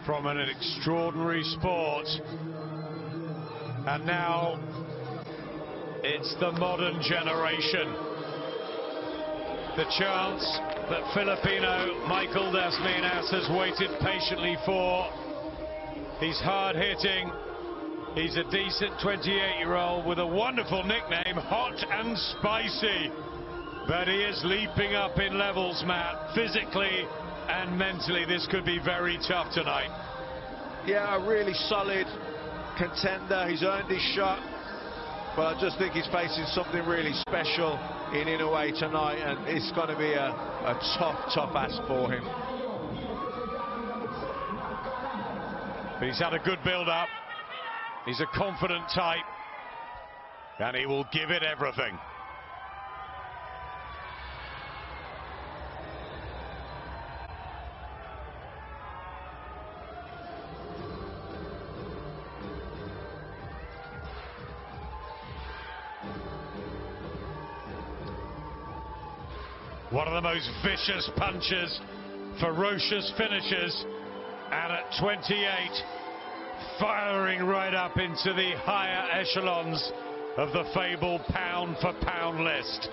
from an extraordinary sport, and now it's the modern generation. The chance that Filipino Michael Dasmarinas has waited patiently for. He's hard-hitting. He's a decent 28-year-old with a wonderful nickname, Hot and Spicy. But he is leaping up in levels, Matt, physically and mentally. This could be very tough tonight. Yeah, a really solid contender. He's earned his shot, but I just think he's facing something really special in Inoue tonight, and it's going to be a tough ask for him. But he's had a good build-up. He's a confident type, and he will give it everything. One of the most vicious punchers, ferocious finishers, and at 28, firing right up into the higher echelons of the fabled pound-for-pound list.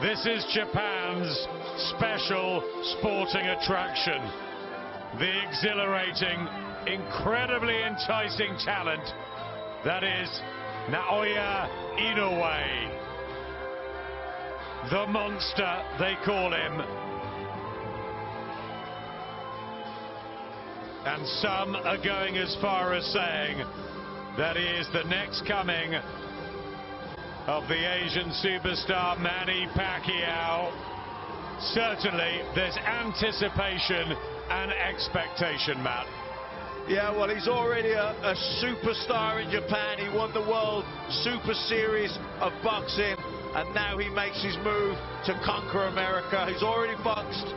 This is Japan's special sporting attraction. The exhilarating, incredibly enticing talent that is Naoya Inoue. The monster, they call him. And some are going as far as saying that he is the next coming of the Asian superstar Manny Pacquiao. Certainly, there's anticipation and expectation, Matt. Yeah, well, he's already a superstar in Japan. He won the World Super Series of Boxing, and now he makes his move to conquer America. He's already boxed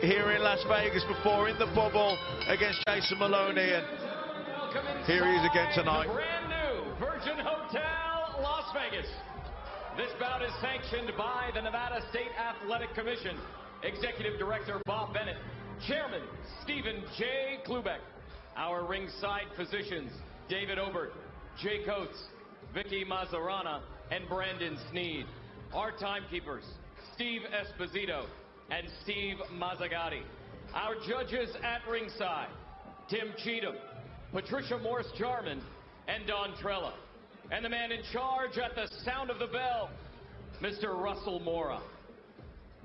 here in Las Vegas before in the bubble against Jason Maloney, and here he is again tonight. Brand new Virgin Hotel, Las Vegas. This bout is sanctioned by the Nevada State Athletic Commission. Executive Director Bob Bennett, Chairman Stephen J. Klubeck. Our ringside physicians, David Obert, Jay Coates, Vicky Mazzarana, and Brandon Sneed. Our timekeepers, Steve Esposito and Steve Mazzagatti. Our judges at ringside, Tim Cheatham, Patricia Morse-Jarman, and Don Trella. And the man in charge at the sound of the bell, Mr. Russell Mora.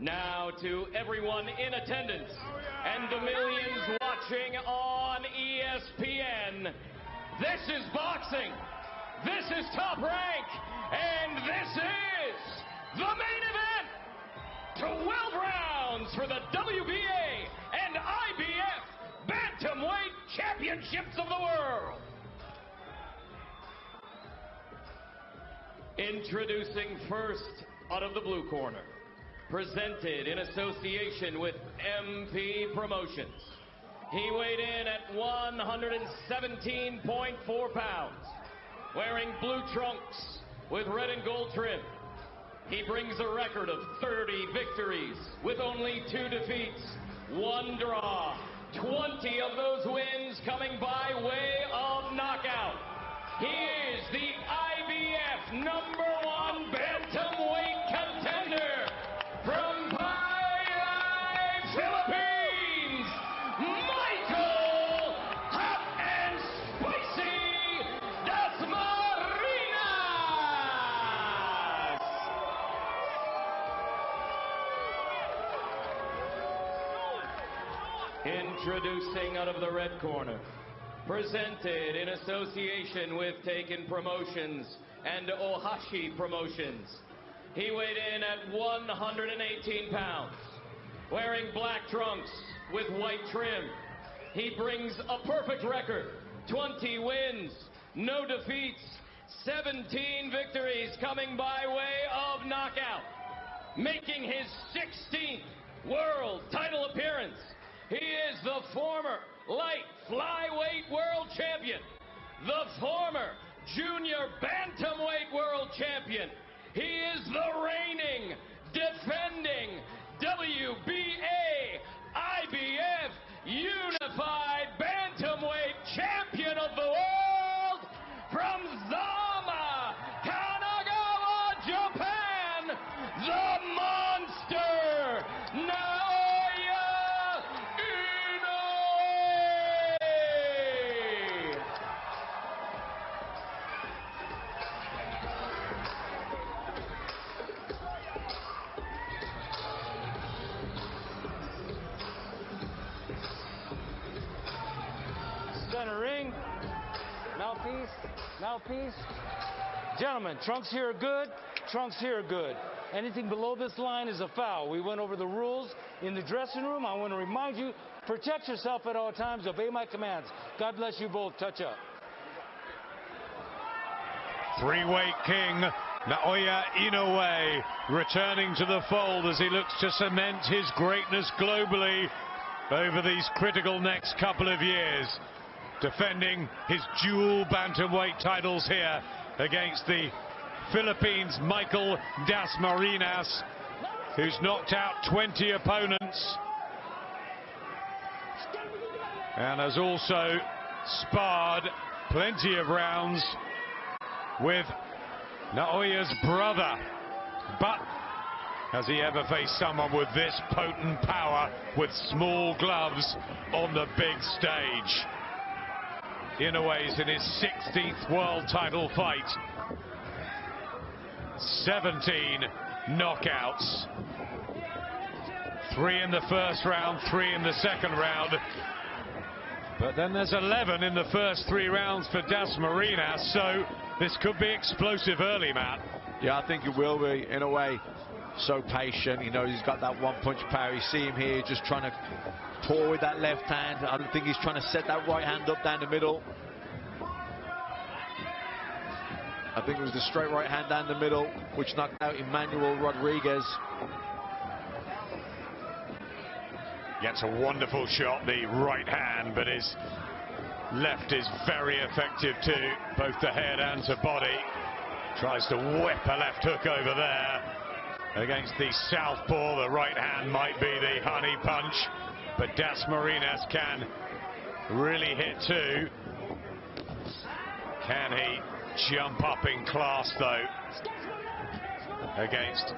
Now to everyone in attendance and the millions watching on ESPN, this is boxing, this is Top Rank, and this is the main event. 12 rounds for the WBA and IBF Bantamweight Championships of the world. Introducing first, out of the blue corner, presented in association with MP Promotions. He weighed in at 117.4 pounds, wearing blue trunks with red and gold trim. He brings a record of 30 victories with only 2 defeats, 1 draw. 20 of those wins coming by way of knockout. He is the IBF #1 bantamweight contender from Payaw, Philippines, Michael Hot and Spicy Dasmarinas. Introducing out of the red corner, presented in association with Taken Promotions and Ohashi Promotions. He weighed in at 118 pounds, wearing black trunks with white trim. He brings a perfect record, 20 wins, no defeats, 17 victories coming by way of knockout, making his 16th world title appearance. He is the former light flyweight world champion, the former junior bantamweight world champion. He is the reigning, defending WBA peace. Now peace. Gentlemen, trunks here are good. Trunks here are good. Anything below this line is a foul. We went over the rules in the dressing room. I want to remind you, protect yourself at all times. Obey my commands. God bless you both. Touch up. Three-weight king Naoya Inoue returning to the fold as he looks to cement his greatness globally over these critical next couple of years, defending his dual bantamweight titles here against the Philippines' Michael Dasmarinas, who's knocked out 20 opponents and has also sparred plenty of rounds with Naoya's brother. But has he ever faced someone with this potent power with small gloves on the big stage? Inoue's in his 16th world title fight. 17 knockouts. 3 in the first round, 3 in the second round. But then there's 11 in the first 3 rounds for Dasmarinas, so this could be explosive early, Matt. Yeah, I think it will be. In a way, so patient. You know, he's got that one-punch power. You see him here just trying to pour with that left hand. I don't think he's trying to set that right hand up down the middle. I think it was the straight right hand down the middle, which knocked out Emmanuel Rodriguez. Gets a wonderful shot, the right hand, but his left is very effective too, both to head and to body. Tries to whip a left hook over there against the southpaw. The right hand might be the honey punch, but Dasmarinas can really hit too. Can he jump up in class though against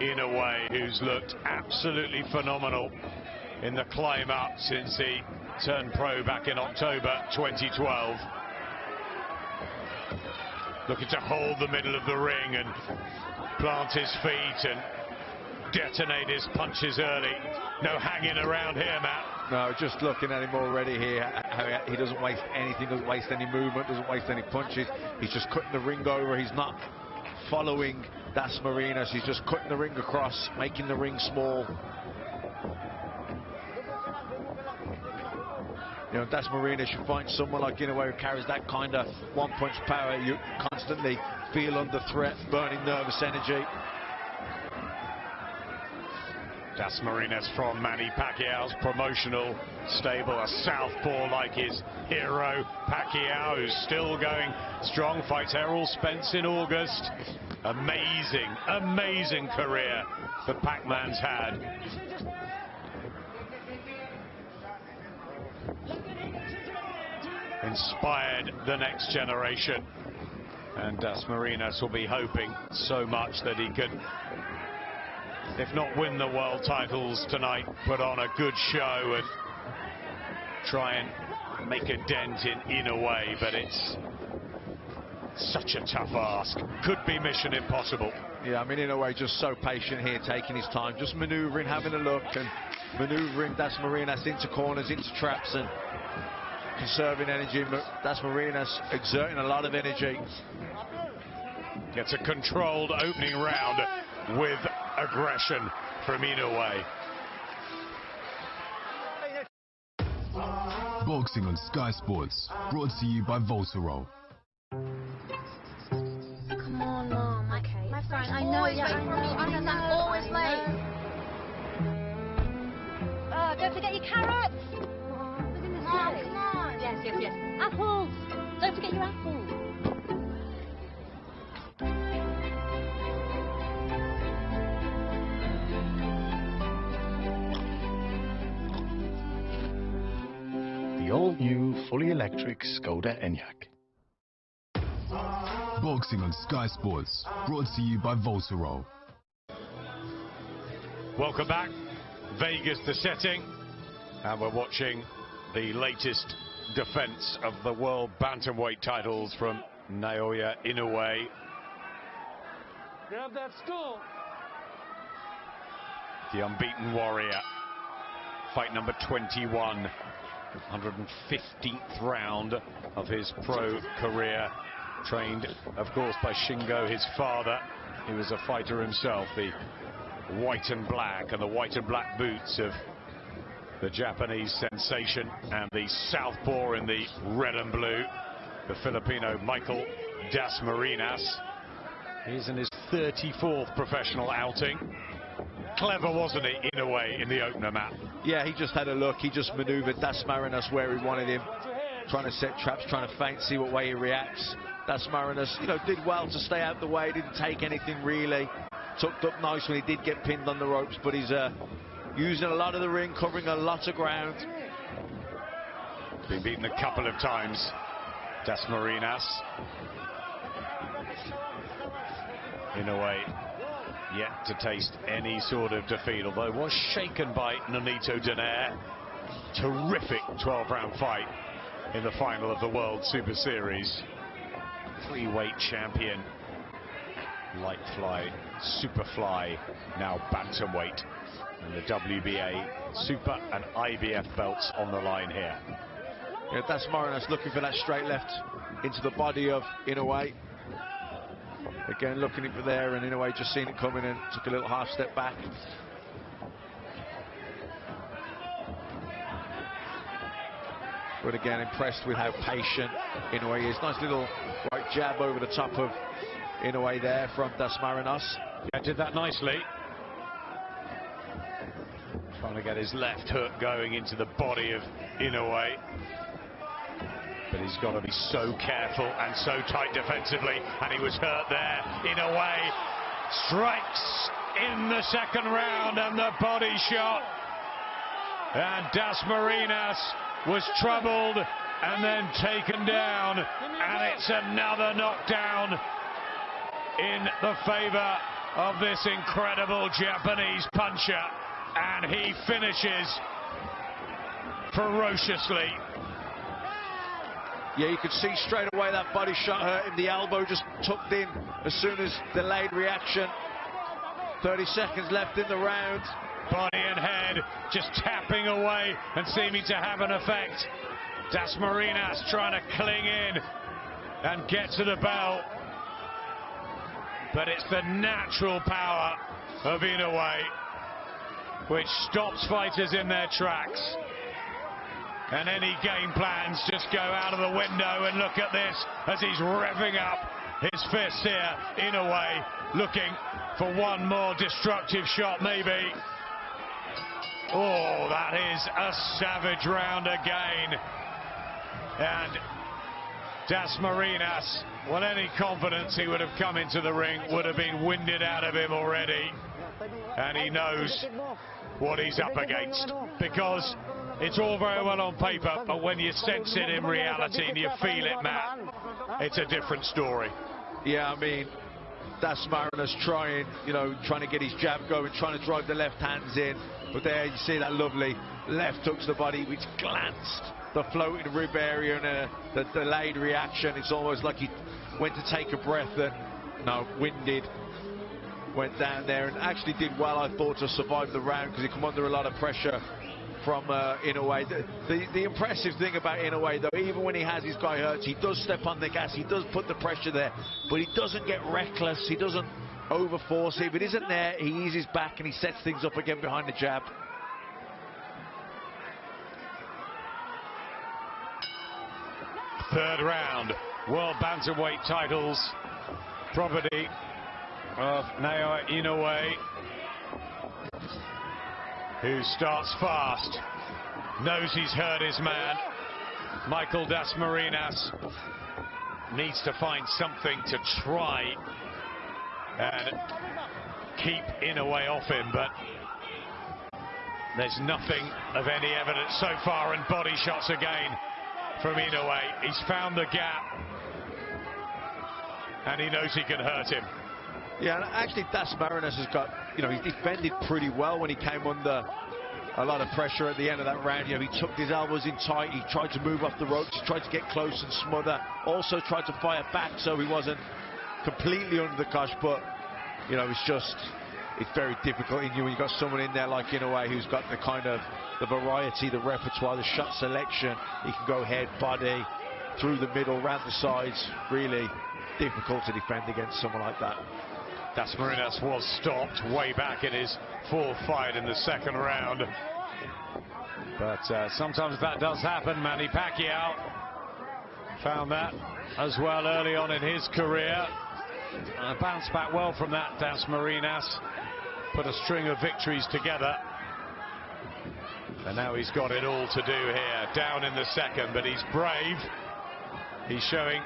Inoue, who's looked absolutely phenomenal in the climb up since he turned pro back in October 2012. Looking to hold the middle of the ring and plant his feet and detonate his punches early. No hanging around here, Matt. No, just looking at him already here, how he doesn't waste anything, doesn't waste any movement, doesn't waste any punches. He's just cutting the ring over. He's not following Dasmarinas. He's just cutting the ring across, making the ring small. You know, Dasmarinas should find someone like Inoue who carries that kind of one-punch power. You constantly feel under threat, burning nervous energy. Dasmarinas from Manny Pacquiao's promotional stable, a southpaw like his hero Pacquiao, who's still going strong. Fights Errol Spence in August. Amazing, amazing career that Pac-Man's had. Inspired the next generation, and Dasmarinas will be hoping so much that he could, if not win the world titles tonight, put on a good show and try and make a dent in Inoue, but it's such a tough ask. Could be mission impossible. Yeah, I mean, Inoue just so patient here, taking his time, just maneuvering, having a look, and maneuvering Dasmarinas into corners, into traps, and conserving energy. Dasmarinas exerting a lot of energy. Gets a controlled opening round with aggression from Inoue. Boxing on Sky Sports, brought to you by Voltarol. Come on, Mom. Okay. My friend, I know you're I'm always late. Don't forget your carrots. Mom, come on. Yes, yes, yes. Apples. Don't forget your apples. The all-new, fully electric Skoda Enyaq. Boxing on Sky Sports, brought to you by Voltarol. Welcome back. Vegas the setting, and we're watching the latest defense of the world bantamweight titles from Naoya Inoue. Grab that stool. The unbeaten warrior. Fight number 21 115th round of his pro career. Trained, of course, by Shingo, his father. He was a fighter himself. The white and black and the white and black boots of the Japanese sensation, and the southpaw in the red and blue, the Filipino Michael Dasmarinas. He's in his 34th professional outing. Clever, wasn't he, in a way, in the opener, Matt? Yeah, he just had a look. He just maneuvered Dasmarinas where he wanted him, trying to set traps, trying to feint, see what way he reacts. Dasmarinas, did well to stay out the way, didn't take anything really. Tucked up nice when he did get pinned on the ropes, but he's using a lot of the ring, covering a lot of ground. Been beaten a couple of times, Dasmarinas. Inoue yet to taste any sort of defeat, although was shaken by Nonito Donaire. Terrific 12-round fight in the final of the World Super Series. 3-weight champion, light fly, super fly, now bantamweight, and the WBA super and IBF belts on the line here. Yeah, Dasmarinas looking for that straight left into the body of Inoue. Again, looking for there, and Inoue just seen it coming and took a little half step back. But again, impressed with how patient Inoue is. Nice little right jab over the top of Inoue there from Dasmarinas. Yeah, did that nicely. Trying to get his left hook going into the body of Inoue. But he's got to be so careful and so tight defensively, and he was hurt there. Inoue strikes in the second round, and the body shot. And Dasmarinas was troubled and then taken down, and it's another knockdown in the favor of this incredible Japanese puncher, and he finishes ferociously. Yeah, you could see straight away that body shot hurt him. The elbow just tucked in as soon as delayed reaction. 30 seconds left in the round. Body and head just tapping away and seeming to have an effect. Dasmarinas trying to cling in and get to the bell. But it's the natural power of Inoue which stops fighters in their tracks. And any game plans just go out of the window, and look at this as he's revving up his fist here. Inoue looking for one more destructive shot maybe. Oh, that is a savage round again. And Dasmarinas, well, any confidence he would have come into the ring would have been winded out of him already. And he knows what he's up against, because it's all very well on paper, but when you sense it in reality and you feel it, Matt, it's a different story. Yeah, I mean, Dasmarinas trying to get his jab going, trying to drive the left hands in, but there you see that lovely left hook to the body which glanced the floating rib area, and the delayed reaction. It's almost like he went to take a breath and winded, went down there and actually did well, I thought, to survive the round, because he come under a lot of pressure from Inoue. The impressive thing about Inoue, though, even when he has his guy hurt, he does step on the gas, he does put the pressure there, but he doesn't get reckless, he doesn't overforce it. If it isn't there, he eases back and he sets things up again behind the jab. Third round, World Bantamweight titles, property of Naoya Inoue, who starts fast, knows he's hurt his man. Michael Dasmarinas needs to find something to try and keep Inoue off him, but there's nothing of any evidence so far, and body shots again from Inoue. He's found the gap, and he knows he can hurt him. Yeah, and actually Dasmarinas has got, he defended pretty well when he came under a lot of pressure at the end of that round. He tucked his elbows in tight, he tried to move off the ropes, he tried to get close and smother, also tried to fire back so he wasn't completely under the cosh, but, it's just, it's very difficult in you when you've got someone in there like Inoue who's got the kind of the variety, the repertoire, the shot selection. He can go head, body, through the middle, round the sides. Really difficult to defend against someone like that. Dasmarinas was stopped way back in his fourth fight in the second round. But sometimes that does happen. Manny Pacquiao found that as well early on in his career. Bounced back well from that. Dasmarinas put a string of victories together. And now he's got it all to do here. Down in the second, but he's brave. He's showing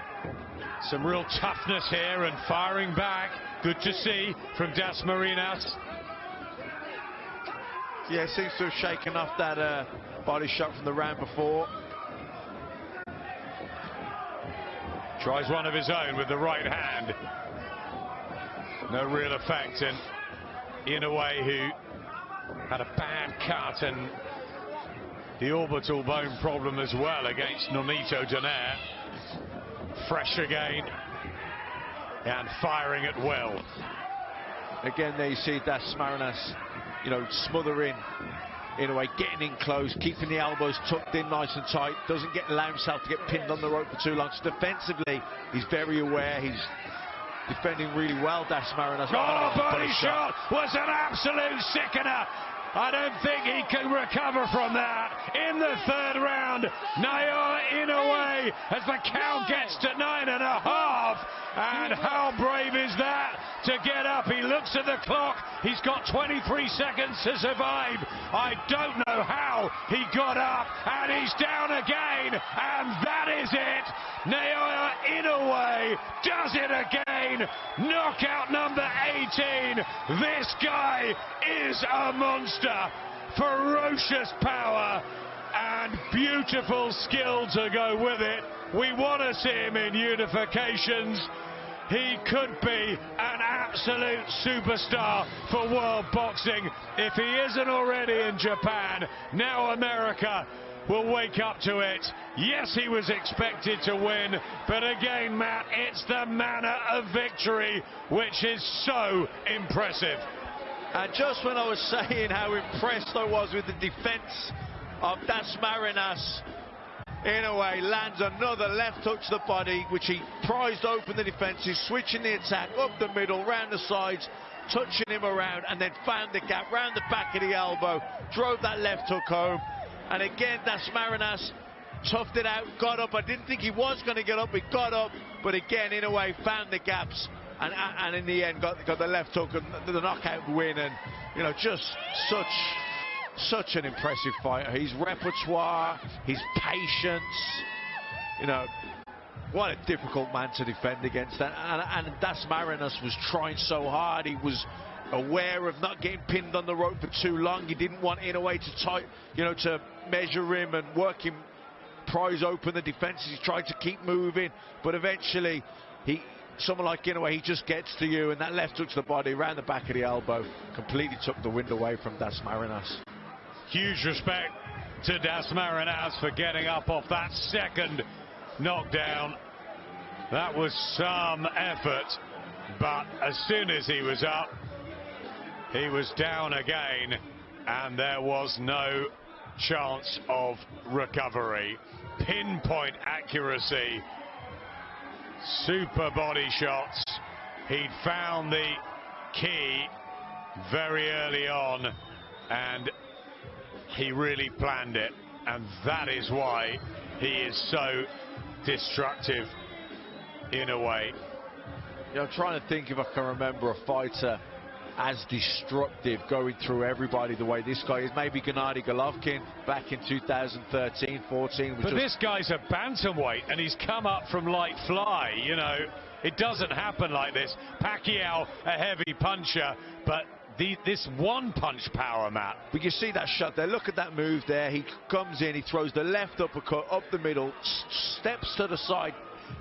some real toughness here and firing back. Good to see from Dasmarinas. Yeah, seems to have shaken off that body shot from the round before. Tries one of his own with the right hand. No real effect. And Inoue, who had a bad cut and the orbital bone problem as well against Nonito Donaire. Fresh again and firing at will. Again, there you see Dasmarinas, you know, smothering Inoue, getting in close, keeping the elbows tucked in nice and tight, doesn't allow himself to get pinned on the rope for too long. So defensively, he's very aware. He's defending really well, Dasmarinas. Oh, body shot was an absolute sickener. I don't think he can recover from that. In the third round, Naoya Inoue, as the count gets to 9.5. And how brave is that to get up? He looks at the clock. He's got 23 seconds to survive. I don't know how he got up, and he's down again. And that is it. Naoya Inoue does it again. Knockout number 18. This guy is a monster. Ferocious power and beautiful skill to go with it. We want to see him in unifications. He could be an absolute superstar for world boxing if he isn't already in Japan. Now America will wake up to it. Yes, he was expected to win, but again, Matt, it's the manner of victory which is so impressive. And just when I was saying how impressed I was with the defense of Dasmarinas, Inoue lands another left hook to the body, which he prized open the defense. He's switching the attack up the middle, round the sides, touching him around, and then found the gap round the back of the elbow, drove that left hook home. And again, Dasmarinas toughed it out, got up. I didn't think he was going to get up, he got up, but again, Inoue found the gaps, and in the end got the left hook and the knockout win. And you know, just such an impressive fighter. His repertoire, his patience, you know, what a difficult man to defend against. And Dasmarinas was trying so hard. He was aware of not getting pinned on the rope for too long. He didn't want Inoue to measure him and work him, prise open the defenses. He tried to keep moving, but eventually someone like Inoue, he just gets to you, and that left hook to the body around the back of the elbow completely took the wind away from Dasmarinas. Huge respect to Dasmarinas for getting up off that second knockdown. That was some effort, but as soon as he was up, he was down again, and there was no chance of recovery. Pinpoint accuracy, super body shots. He'd found the key very early on, and he really planned it, and that is why he is so destructive in a way. Yeah, I'm trying to think if I can remember a fighter as destructive, going through everybody the way this guy is. Maybe Gennady Golovkin back in 2013-14. But this guy's a bantamweight, and he's come up from light fly, you know. It doesn't happen like this. Pacquiao, a heavy puncher, but this one-punch power, Matt. But you see that shot there. Look at that move there. He comes in, he throws the left uppercut up the middle, steps to the side,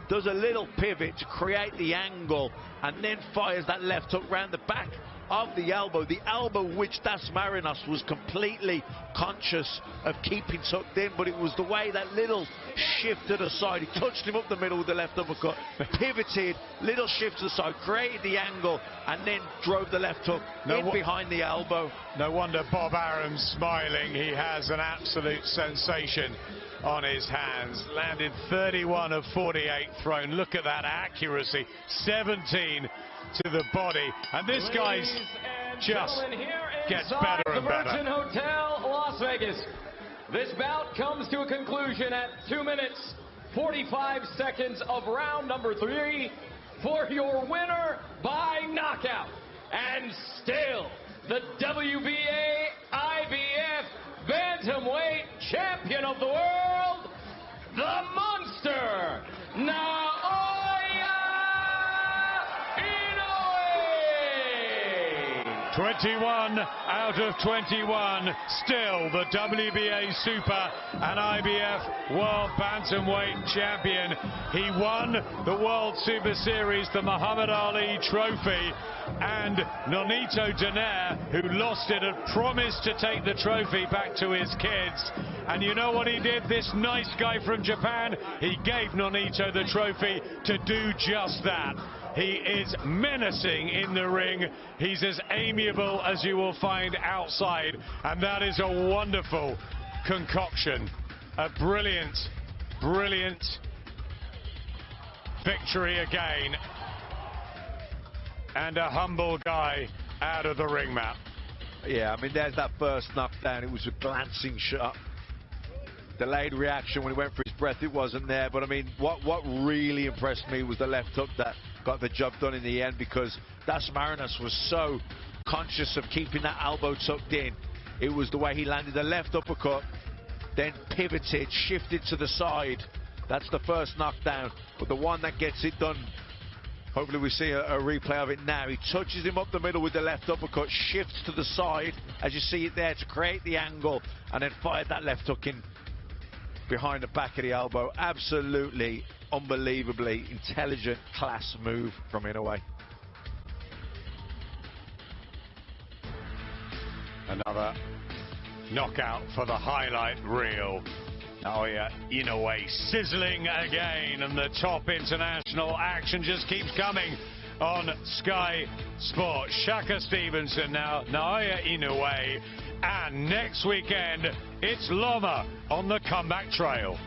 does a little pivot to create the angle, and then fires that left hook round the back of the elbow which Dasmarinas was completely conscious of keeping tucked in, but it was the way that little shift to the side. He touched him up the middle with the left uppercut, pivoted, little shift to the side, created the angle, and then drove the left hook in behind the elbow. No wonder Bob Arum's smiling. He has an absolute sensation on his hands. Landed 31 of 48 thrown. Look at that accuracy. 17 to the body. And this guy's just gets better and better. The Virgin Hotel, Las Vegas. This bout comes to a conclusion at 2 minutes, 45 seconds of round number 3 for your winner by knockout. And still, the WBA IBF Bantamweight Champion of the world, the Monster, Naoya Inoue! 21 out of 21, still the WBA Super and IBF World Bantamweight Champion. He won the World Super Series, the Muhammad Ali Trophy, and Nonito Donaire, who lost it, had promised to take the trophy back to his kids. And you know what he did, this nice guy from Japan? He gave Nonito the trophy to do just that. He is menacing in the ring. He's as amiable as you will find outside. And that is a wonderful concoction. A brilliant, brilliant victory again. And a humble guy out of the ring mat. Yeah, I mean, there's that first knockdown. It was a glancing shot. Delayed reaction when he went for his breath, it wasn't there. But I mean, what really impressed me was the left hook that got the job done in the end, because Dasmarinas was so conscious of keeping that elbow tucked in. It was the way he landed the left uppercut, then pivoted, shifted to the side. That's the first knockdown. But the one that gets it done, hopefully we see a replay of it now. He touches him up the middle with the left uppercut, shifts to the side, as you see it there, to create the angle, and then fired that left hook in behind the back of the elbow. Absolutely, unbelievably intelligent, class move from Inoue. Another knockout for the highlight reel. Naoya Inoue sizzling again, and the top international action just keeps coming on Sky Sports. Shaka Stevenson now, Naoya Inoue, and next weekend it's Loma on the comeback trail.